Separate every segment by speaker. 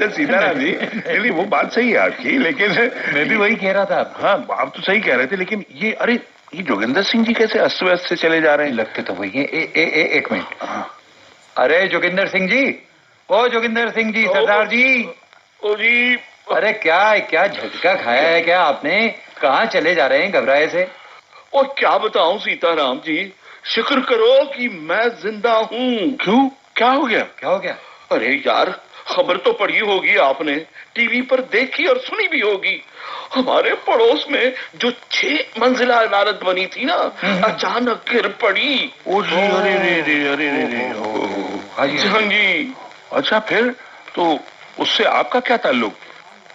Speaker 1: अच्छा सीताराम जी, नहीं वो बात सही है आपकी, लेकिन
Speaker 2: मैं भी वही कह रहा था।
Speaker 1: हाँ आप तो सही कह रहे थे, लेकिन ये अरे ये जोगिंदर सिंह जी कैसे अस्त व्यस्त से चले जा रहे हैं?
Speaker 2: लगते तो वही है। एक मिनट। अरे जोगिंदर सिंह जी, ओ जोगिंदर सिंह जी, सरदार जी।
Speaker 1: ओ जी।
Speaker 2: अरे क्या क्या झटका खाया है क्या आपने? कहाँ चले जा रहे हैं घबराए से?
Speaker 1: और क्या बताऊं सीताराम जी, शुक्र करो कि मैं जिंदा हूँ। क्यों, क्या हो गया?
Speaker 2: क्या हो गया?
Speaker 1: अरे यार, खबर तो पढ़ी होगी आपने, टीवी पर देखी और सुनी भी होगी। हमारे पड़ोस में जो 6 मंजिला इमारत बनी थी ना, अचानक गिर पड़ी।
Speaker 2: अरे
Speaker 1: हाँ जी। अच्छा फिर तो उससे आपका क्या ताल्लुक?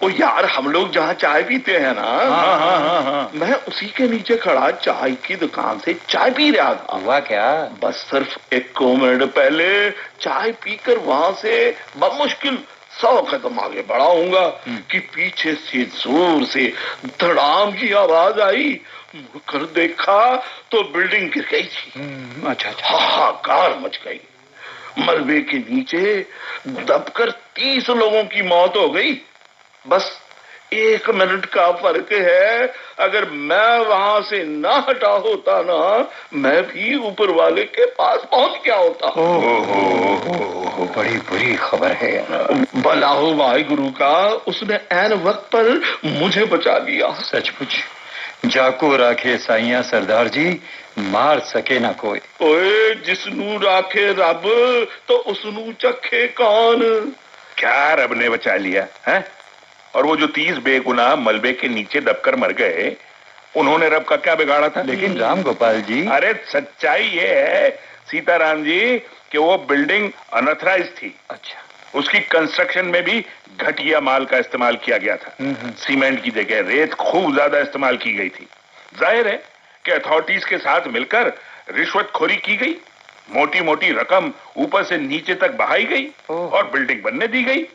Speaker 1: ओ यार, हम लोग जहाँ चाय पीते हैं ना,
Speaker 2: हाँ।
Speaker 1: मैं उसी के नीचे खड़ा चाय की दुकान से चाय पी रहा था।
Speaker 2: हुआ क्या?
Speaker 1: बस सिर्फ 1 मिनट पहले चाय पीकर वहां से बमुश्किल 100 कदम आगे बढ़ा हूंगा कि पीछे से जोर से धड़ाम की आवाज आई। मुड़कर देखा तो बिल्डिंग गिर गई थी।
Speaker 2: अच्छा।
Speaker 1: हाहाकार मच गई। मलबे के नीचे दबकर 30 लोगों की मौत हो गई। बस 1 मिनट का फर्क है, अगर मैं वहां से ना हटा होता ना, मैं भी ऊपर वाले के पास पहुंच गया होता।
Speaker 2: बड़ी बुरी खबर है।
Speaker 1: भला हो वाहिगुरु का, उसने ऐन वक्त पर मुझे बचा लिया।
Speaker 2: सचमुच जाको राखे साइया सरदार जी, मार सके ना कोई।
Speaker 1: ओए जिसनू राखे रब, तो उसनू चखे कौन? क्या रब ने बचा लिया है? और वो जो 30 बेगुनाह मलबे के नीचे दबकर मर गए, उन्होंने रब का क्या बिगाड़ा था?
Speaker 2: लेकिन राम गोपाल जी,
Speaker 1: अरे सच्चाई ये है सीताराम जी कि वो बिल्डिंग अनऑथराइज थी।
Speaker 2: अच्छा।
Speaker 1: उसकी कंस्ट्रक्शन में भी घटिया माल का इस्तेमाल किया गया था। सीमेंट की जगह रेत खूब ज्यादा इस्तेमाल की गई थी। जाहिर है कि अथॉरिटीज के साथ मिलकर रिश्वतखोरी की गई, मोटी मोटी रकम ऊपर से नीचे तक बहाई गई और बिल्डिंग बनने दी गई।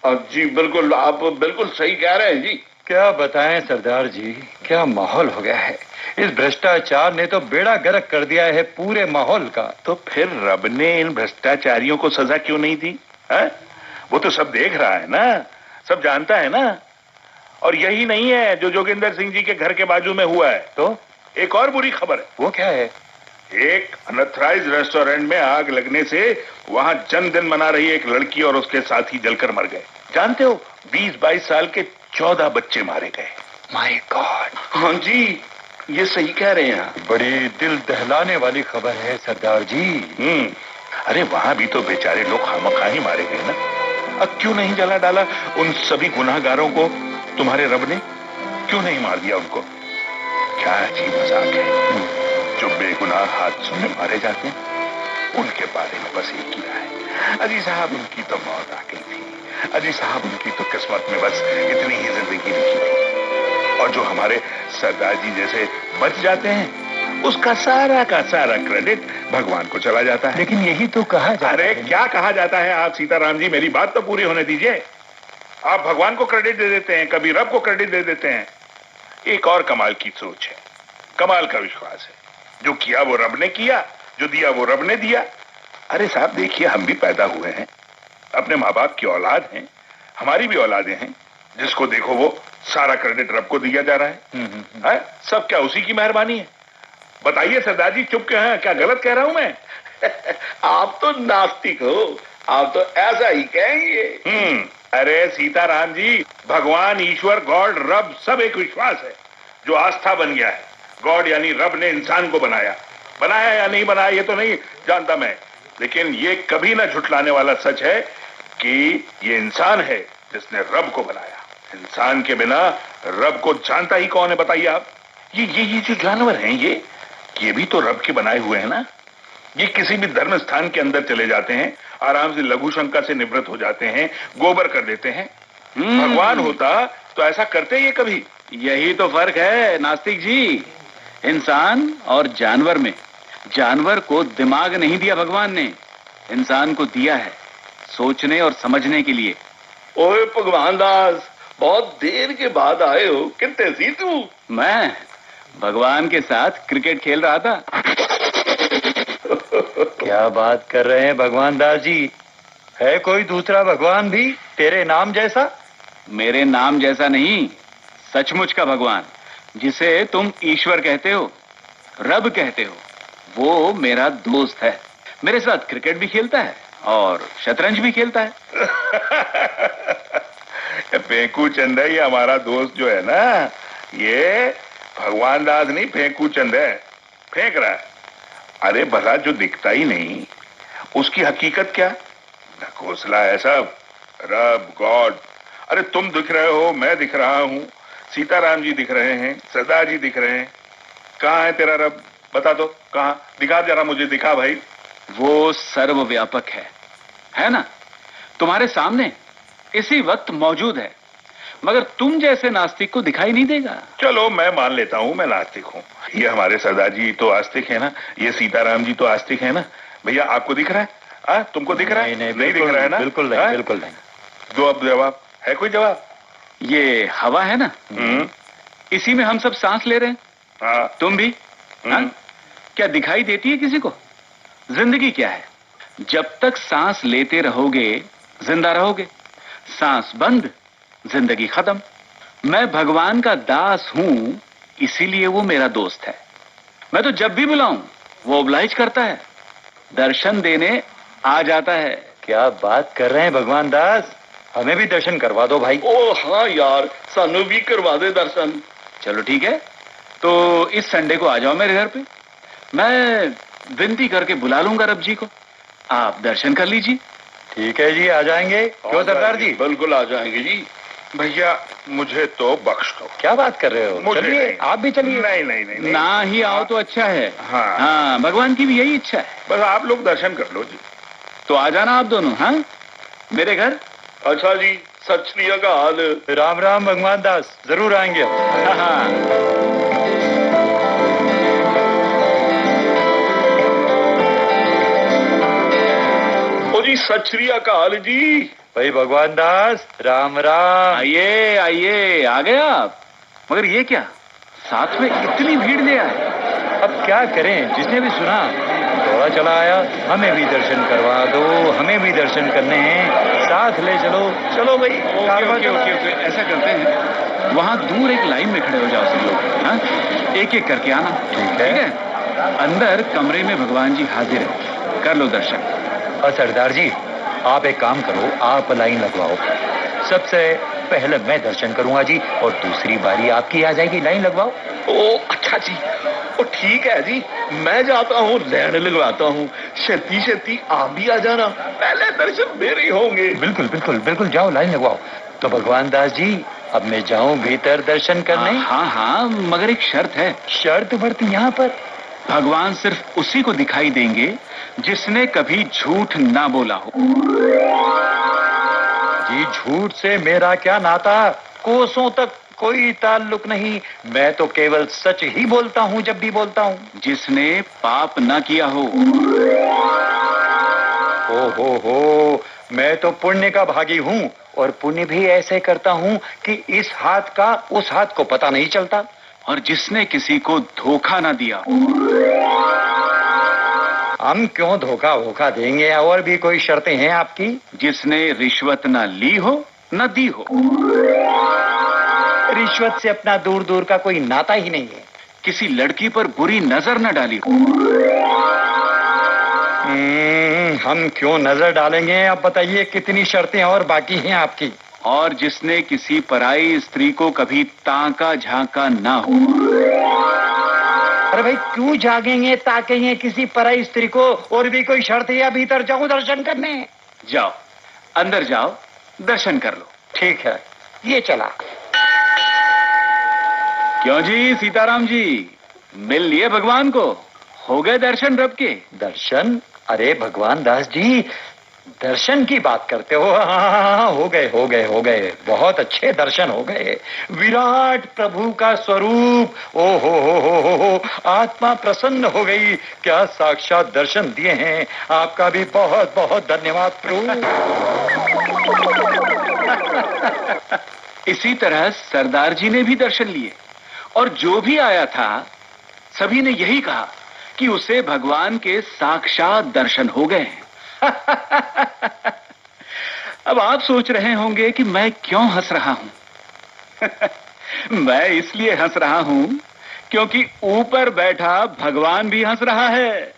Speaker 1: जी बिल्कुल, आप बिल्कुल सही कह रहे हैं जी।
Speaker 2: क्या बताएं सरदार जी, क्या माहौल हो गया है। इस भ्रष्टाचार ने तो बेड़ा गर्क कर दिया है पूरे माहौल का।
Speaker 1: तो फिर रब ने इन भ्रष्टाचारियों को सजा क्यों नहीं दी है? वो तो सब देख रहा है ना, सब जानता है ना। और यही नहीं है जो जोगिंदर सिंह जी के घर के बाजू में हुआ है।
Speaker 2: तो
Speaker 1: एक और बुरी खबर है।
Speaker 2: वो क्या है?
Speaker 1: एक अनऑथराइज रेस्टोरेंट में आग लगने से वहां जन्मदिन मना रही एक लड़की और उसके साथी जलकर मर गए। जानते हो, 20-22 साल के 14 बच्चे मारे गए।
Speaker 2: My God.
Speaker 1: हाँ जी, ये सही कह रहे हैं।
Speaker 2: बड़ी दिल दहलाने वाली खबर है सरदार जी।
Speaker 1: अरे वहां भी तो बेचारे लोग खामखा ही मारे गए ना। अब क्यों नहीं जला डाला उन सभी गुनाहगारों को तुम्हारे रब ने? क्यों नहीं मार दिया उनको? क्या अजीब मजाक है। जो बेगुनाह हादसों में मारे जाते हैं, उनके बारे में बस एक ही है, अजी साहब उनकी तो मौत आ गई थी, अजी साहब उनकी तो किस्मत में बस इतनी ही जिंदगी लिखी थी। और जो हमारे सरदार जी जैसे बच जाते हैं, उसका सारा का सारा क्रेडिट भगवान को चला जाता है।
Speaker 2: लेकिन यही तो कहा जाता है।
Speaker 1: अरे क्या कहा जाता है आप सीताराम जी, मेरी बात तो पूरी होने दीजिए। आप भगवान को क्रेडिट दे देते हैं, कभी रब को क्रेडिट दे देते हैं। एक और कमाल की सोच है, कमाल का विश्वास है। जो किया वो रब ने किया, जो दिया वो रब ने दिया। अरे साहब देखिए, हम भी पैदा हुए हैं, अपने माँ बाप की औलाद हैं, हमारी भी औलादें हैं। जिसको देखो वो सारा क्रेडिट रब को दिया जा रहा है। सब क्या उसी की मेहरबानी है? बताइए सरदार जी, चुप क्यों हैं? क्या गलत कह रहा हूं मैं? आप तो नास्तिक हो, आप तो ऐसा ही कहेंगे। अरे सीताराम जी, भगवान, ईश्वर, गॉड, रब सब एक विश्वास है जो आस्था बन गया है। गॉड यानी रब ने इंसान को बनाया या नहीं बनाया ये तो नहीं जानता मैं, लेकिन ये कभी ना झुटलाने वाला सच है कि ये इंसान है जिसने रब को बनाया। इंसान के बिना रब को जानता ही कौन है बताइए आप? ये जो जानवर हैं, ये भी तो रब के बनाए हुए हैं ना। ये किसी भी धर्म स्थान के अंदर चले जाते हैं, आराम से लघु शंका से निवृत्त हो जाते हैं, गोबर कर देते हैं। भगवान होता तो ऐसा करते ये कभी?
Speaker 3: यही तो फर्क है नास्तिक जी, इंसान और जानवर में। जानवर को दिमाग नहीं दिया भगवान ने, इंसान को दिया है सोचने और समझने के लिए।
Speaker 1: ओए भगवान दास, बहुत देर के बाद आए हो, कितने सी तू?
Speaker 3: मैं भगवान के साथ क्रिकेट खेल रहा था।
Speaker 2: क्या बात कर रहे हैं भगवान दास जी? है कोई दूसरा भगवान भी तेरे नाम जैसा?
Speaker 3: मेरे नाम जैसा नहीं, सचमुच का भगवान, जिसे तुम ईश्वर कहते हो, रब कहते हो, वो मेरा दोस्त है। मेरे साथ क्रिकेट भी खेलता है और शतरंज भी खेलता है।
Speaker 1: फेंकू चंद है ये हमारा दोस्त जो है ना, ये भगवान दास नहीं, फेंकू चंद है, फेंक रहा है। अरे भला जो दिखता ही नहीं उसकी हकीकत क्या? ढकोसला है सब, रब गॉड। अरे तुम दिख रहे हो, मैं दिख रहा हूं, सीताराम जी दिख रहे हैं, सरदार जी दिख रहे हैं। कहाँ है तेरा रब? बता दो कहाँ, दिखा जरा मुझे, दिखा भाई।
Speaker 3: वो सर्वव्यापक है ना, तुम्हारे सामने इसी वक्त मौजूद है, मगर तुम जैसे नास्तिक को दिखाई नहीं देगा।
Speaker 1: चलो मैं मान लेता हूं मैं नास्तिक हूं, ये हमारे सरदार जी तो आस्तिक है ना, ये सीताराम जी तो आस्तिक है ना। भैया आपको दिख रहा है? तुमको दिख रहा है?
Speaker 2: नहीं
Speaker 1: दिख रहा है ना?
Speaker 2: बिल्कुल नहीं, बिल्कुल नहीं।
Speaker 1: दो अब जवाब, है कोई जवाब?
Speaker 3: ये हवा है ना, इसी में हम सब सांस ले रहे हैं।
Speaker 1: हाँ।
Speaker 3: तुम भी, हाँ? क्या दिखाई देती है किसी को? जिंदगी क्या है? जब तक सांस लेते रहोगे जिंदा रहोगे, सांस बंद जिंदगी खत्म। मैं भगवान का दास हूं, इसीलिए वो मेरा दोस्त है। मैं तो जब भी बुलाऊं वो ओब्लाइज करता है, दर्शन देने आ जाता है।
Speaker 2: क्या बात कर रहे हैं भगवान दास, हमें भी दर्शन करवा दो भाई।
Speaker 3: ओ हाँ यार, सानू भी करवा दे दर्शन। चलो ठीक है, तो इस संडे को आ जाओ मेरे घर पे, मैं विनती करके बुला लूंगा रब जी को, आप दर्शन कर लीजिए।
Speaker 2: ठीक है जी, आ जाएंगे। क्यों सरदार जी?
Speaker 1: बिल्कुल आ जाएंगे जी। भैया मुझे तो बख्श दो।
Speaker 2: क्या बात कर रहे हो?
Speaker 1: मुझे
Speaker 2: चलिए,
Speaker 1: नहीं।
Speaker 2: आप भी चलिए।
Speaker 1: नहीं नहीं नहीं, नहीं।
Speaker 3: ना ही आओ तो अच्छा है।
Speaker 1: हाँ।
Speaker 3: हाँ, भगवान की भी यही इच्छा है।
Speaker 1: बस आप लोग दर्शन कर लो जी।
Speaker 3: तो आ जाना आप दोनों, हाँ, मेरे घर।
Speaker 1: अच्छा जी, सत श्री अकाल।
Speaker 2: राम राम भगवान दास, जरूर आएंगे हम।
Speaker 3: हाँ, हाँ।
Speaker 1: ओ जी सत श्री अकाल जी।
Speaker 2: भाई भगवान दास, राम राम।
Speaker 3: आइए आइए, आ गए आप। मगर ये क्या, साथ में इतनी भीड़ ले आए?
Speaker 2: अब क्या करें, जिसने भी सुना दौड़ा चला आया। हमें भी दर्शन करवा दो, हमें भी दर्शन करने हैं, साथ ले चलो। चलो भाई।
Speaker 3: ओके, ऐसा करते हैं, वहां दूर एक लाइन में खड़े हो जाओ सब लोग, हाँ? एक एक करके आना।
Speaker 2: ठीक है।
Speaker 3: अंदर कमरे में भगवान जी हाजिर है, कर लो दर्शन।
Speaker 2: और सरदार जी, आप एक काम करो, आप लाइन लगवाओ। सबसे पहले मैं दर्शन करूंगा जी, और दूसरी बारी आपकी आ जाएगी, लाइन लगवाओ।
Speaker 4: ओ अच्छा जी, ओ ठीक है जी, मैं जाता हूँ, लाइन लगवाता हूँ। छेती छेती आप भी आ जाना, पहले दर्शन मेरे ही होंगे।
Speaker 2: बिल्कुल बिल्कुल बिल्कुल, जाओ लाइन लगवाओ। तो भगवान दास जी, अब मैं जाऊं भीतर दर्शन करने?
Speaker 3: हाँ हाँ, मगर एक शर्त है।
Speaker 2: शर्त बर्त यहाँ पर?
Speaker 3: भगवान सिर्फ उसी को दिखाई देंगे जिसने कभी झूठ ना बोला हो।
Speaker 2: जी झूठ से मेरा क्या नाता, कोसों तक कोई ताल्लुक नहीं। मैं तो केवल सच ही बोलता हूँ जब भी बोलता हूँ।
Speaker 3: जिसने पाप ना किया हो।
Speaker 2: हो, मैं तो पुण्य का भागी हूँ, और पुण्य भी ऐसे करता हूँ कि इस हाथ का उस हाथ को पता नहीं चलता।
Speaker 3: और जिसने किसी को धोखा ना दिया हो।
Speaker 2: हम क्यों धोखा वोखा देंगे, और भी कोई शर्तें हैं आपकी?
Speaker 3: जिसने रिश्वत ना ली हो ना दी हो।
Speaker 2: रिश्वत से अपना दूर दूर का कोई नाता ही नहीं है।
Speaker 3: किसी लड़की पर बुरी नजर न डाली हो।
Speaker 2: हम क्यों नजर डालेंगे, आप बताइए कितनी शर्तें और बाकी हैं आपकी?
Speaker 3: और जिसने किसी पराई स्त्री को कभी ताका झांका ना हो।
Speaker 2: अरे भाई क्यों जागेंगे ताकेंगे किसी पराई स्त्री को? और भी कोई शर्त है? भीतर जाओ दर्शन करने।
Speaker 3: जाओ, अंदर जाओ, दर्शन कर लो।
Speaker 2: ठीक है, ये चला।
Speaker 3: क्यों जी सीताराम जी, मिल लिए भगवान को? हो गए दर्शन रब के?
Speaker 2: दर्शन? अरे भगवान दास जी, दर्शन की बात करते हो? हाँ, हो गए, बहुत अच्छे दर्शन हो गए। विराट प्रभु का स्वरूप, ओ हो, आत्मा प्रसन्न हो गई। क्या साक्षात दर्शन दिए हैं, आपका भी बहुत बहुत धन्यवाद प्रभु।
Speaker 3: इसी तरह सरदार जी ने भी दर्शन लिए, और जो भी आया था सभी ने यही कहा कि उसे भगवान के साक्षात दर्शन हो गए। अब आप सोच रहे होंगे कि मैं क्यों हंस रहा हूं। मैं इसलिए हंस रहा हूं क्योंकि ऊपर बैठा भगवान भी हंस रहा है।